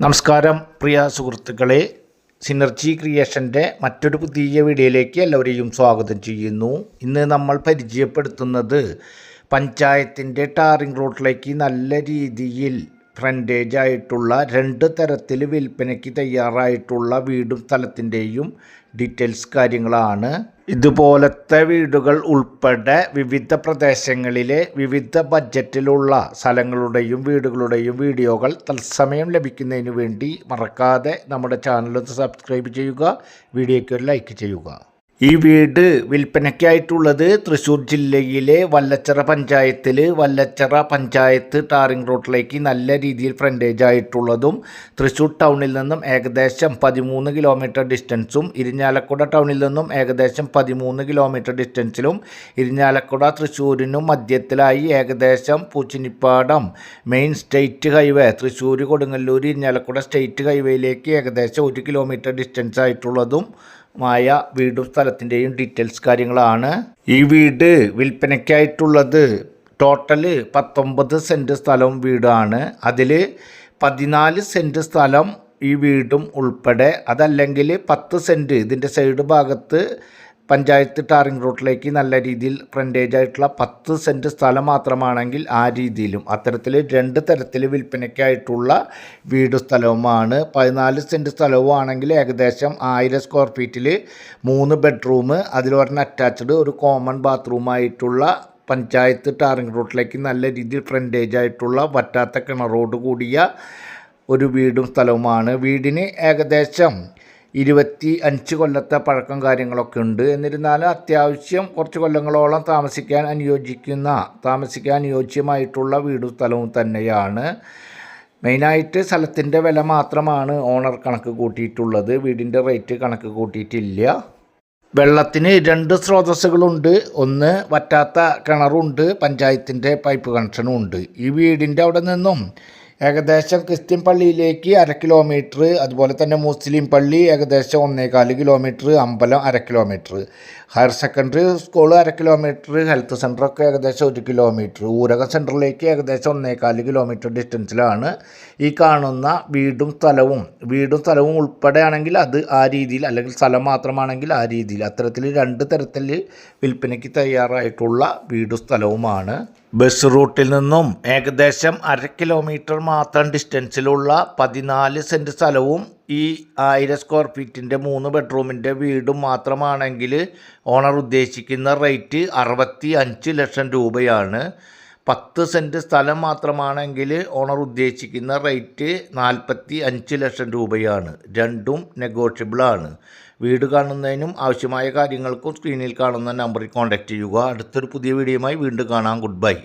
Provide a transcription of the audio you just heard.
നമസ്കാരം പ്രിയ സുഹൃത്തുക്കളെ, സിനർജി ക്രിയേഷൻ്റെ മറ്റൊരു പുതിയ വീഡിയോയിലേക്ക് എല്ലാവരെയും സ്വാഗതം ചെയ്യുന്നു. ഇന്ന് നമ്മൾ പരിചയപ്പെടുത്തുന്നത് പഞ്ചായത്തിൻ്റെ ടാറിംഗ് റോഡിലേക്ക് നല്ല രീതിയിൽ ഫ്രണ്ടേജ് ആയിട്ടുള്ള രണ്ട് തരത്തിൽ വിൽപ്പനയ്ക്ക് തയ്യാറായിട്ടുള്ള വീടും സ്ഥലത്തിൻ്റെയും ഡീറ്റെയിൽസ് കാര്യങ്ങളാണ്. ഇതുപോലത്തെ വീടുകൾ ഉൾപ്പെടെ വിവിധ പ്രദേശങ്ങളിലെ വിവിധ ബഡ്ജറ്റിലുള്ള സ്ഥലങ്ങളുടെയും വീടുകളുടെയും വീഡിയോകൾ തത്സമയം ലഭിക്കുന്നതിന് വേണ്ടി മറക്കാതെ നമ്മുടെ ചാനലൊന്ന് സബ്സ്ക്രൈബ് ചെയ്യുക, വീഡിയോയ്ക്ക് ഒരു ലൈക്ക് ചെയ്യുക. ഈ വീട് വിൽപ്പനയ്ക്കായിട്ടുള്ളത് തൃശ്ശൂർ ജില്ലയിലെ വല്ലച്ചിറ പഞ്ചായത്ത് ടാറിംഗ് റോഡിലേക്ക് നല്ല രീതിയിൽ ഫ്രണ്ടേജ് ആയിട്ടുള്ളതും തൃശ്ശൂർ ടൗണിൽ നിന്നും ഏകദേശം 13 കിലോമീറ്റർ ഡിസ്റ്റൻസും ഇരിഞ്ഞാലക്കുട ടൗണിൽ നിന്നും ഏകദേശം 13 കിലോമീറ്റർ ഡിസ്റ്റൻസിലും ഇരിഞ്ഞാലക്കുട തൃശ്ശൂരിനും മധ്യത്തിലായി ഏകദേശം Poochinippadam main state highway Thrissur Kodungallur Irinjalakuda state ഹൈവേയിലേക്ക് ഏകദേശം 1 കിലോമീറ്റർ ഡിസ്റ്റൻസ് ആയിട്ടുള്ളതും വീടും സ്ഥലത്തിൻ്റെയും ഡീറ്റെയിൽസ് കാര്യങ്ങളാണ്. ഈ വീട് വിൽപ്പനയ്ക്കായിട്ടുള്ളത് ടോട്ടല് 19 സെൻറ്റ് സ്ഥലവും വീടാണ്. അതിൽ 14 സെൻറ്റ് സ്ഥലം ഈ വീടും ഉൾപ്പെടെ, അതല്ലെങ്കിൽ 10 സെൻറ്റ് ഇതിൻ്റെ സൈഡ് ഭാഗത്ത് പഞ്ചായത്ത് ടാറിംഗ് റോഡിലേക്ക് നല്ല രീതിയിൽ ഫ്രണ്ടേജ് ആയിട്ടുള്ള 10 സെൻറ്റ് സ്ഥലം മാത്രമാണെങ്കിൽ ആ രീതിയിലും അത്തരത്തിൽ രണ്ട് തരത്തിൽ വിൽപ്പനയ്ക്കായിട്ടുള്ള വീട് സ്ഥലവുമാണ്. 14 സെൻറ്റ് സ്ഥലവുമാണെങ്കിൽ ഏകദേശം 1000 സ്ക്വയർ ഫീറ്റിൽ 3 ബെഡ്റൂം, അതിലൊരെണ്ണം അറ്റാച്ച്ഡ്, ഒരു കോമൺ ബാത്റൂമായിട്ടുള്ള പഞ്ചായത്ത് ടാറിംഗ് റോഡിലേക്ക് നല്ല രീതിയിൽ ഫ്രണ്ടേജ് ആയിട്ടുള്ള വറ്റാത്ത കിണറോട് കൂടിയ ഒരു വീടും സ്ഥലവുമാണ്. വീടിന് ഏകദേശം 25 കൊല്ലത്തെ പഴക്കം കാര്യങ്ങളൊക്കെ ഉണ്ട്. എന്നിരുന്നാലും അത്യാവശ്യം കുറച്ച് കൊല്ലങ്ങളോളം താമസിക്കാൻ അനുയോജ്യമായിട്ടുള്ള വീടും സ്ഥലവും തന്നെയാണ്. മെയിനായിട്ട് സ്ഥലത്തിൻ്റെ വില മാത്രമാണ് ഓണർ കണക്ക് കൂട്ടിയിട്ടുള്ളത്, വീടിൻ്റെ റേറ്റ് കണക്ക് കൂട്ടിയിട്ടില്ല. വെള്ളത്തിന് 2 സ്രോതസ്സുകളുണ്ട്. ഒന്ന് വറ്റാത്ത കിണറുണ്ട്, പഞ്ചായത്തിൻ്റെ പൈപ്പ് കണക്ഷനും ഉണ്ട്. ഈ വീടിൻ്റെ അവിടെ നിന്നും ഏകദേശം ക്രിസ്ത്യൻ പള്ളിയിലേക്ക് 1/2 കിലോമീറ്റർ, അതുപോലെ തന്നെ മുസ്ലിം പള്ളി ഏകദേശം 1.25 കിലോമീറ്റർ, അമ്പലം 1/2 kilometre, higher secondary school 1/2 kilometre, health സെൻ്ററൊക്കെ ഏകദേശം 1 കിലോമീറ്റർ, ഊരകം സെൻറ്ററിലേക്ക് ഏകദേശം 1.25 കിലോമീറ്റർ ഡിസ്റ്റൻസിലാണ് ഈ കാണുന്ന വീടും സ്ഥലവും ഉൾപ്പെടെയാണെങ്കിൽ അത് ആ രീതിയിൽ, അല്ലെങ്കിൽ സ്ഥലം മാത്രമാണെങ്കിൽ ആ രീതിയിൽ, അത്തരത്തിൽ 2 തരത്തിൽ വിൽപ്പനയ്ക്ക് തയ്യാറായിട്ടുള്ള വീടും സ്ഥലവുമാണ്. ബസ് റൂട്ടിൽ നിന്നും ഏകദേശം 1/2 കിലോമീറ്റർ മാത്രം ഡിസ്റ്റൻസിലുള്ള 14 സെൻറ്റ് സ്ഥലവും ഈ 1000 സ്ക്വയർ ഫീറ്റിൻ്റെ 3 ബെഡ്റൂമിൻ്റെ വീടും മാത്രമാണെങ്കിൽ ഓണർ ഉദ്ദേശിക്കുന്ന റേറ്റ് 65 ലക്ഷം രൂപയാണ്. 10 സെൻറ്റ് സ്ഥലം മാത്രമാണെങ്കിൽ ഓണർ ഉദ്ദേശിക്കുന്ന റേറ്റ് 45 ലക്ഷം രൂപയാണ്. രണ്ടും നെഗോഷ്യബിളാണ്. വീട് കാണുന്നതിനും ആവശ്യമായ കാര്യങ്ങൾക്കും സ്ക്രീനിൽ കാണുന്ന നമ്പറിൽ കോൺടാക്റ്റ് ചെയ്യുക. അടുത്തൊരു പുതിയ വീഡിയോയുമായി വീണ്ടും കാണാം. Good bye.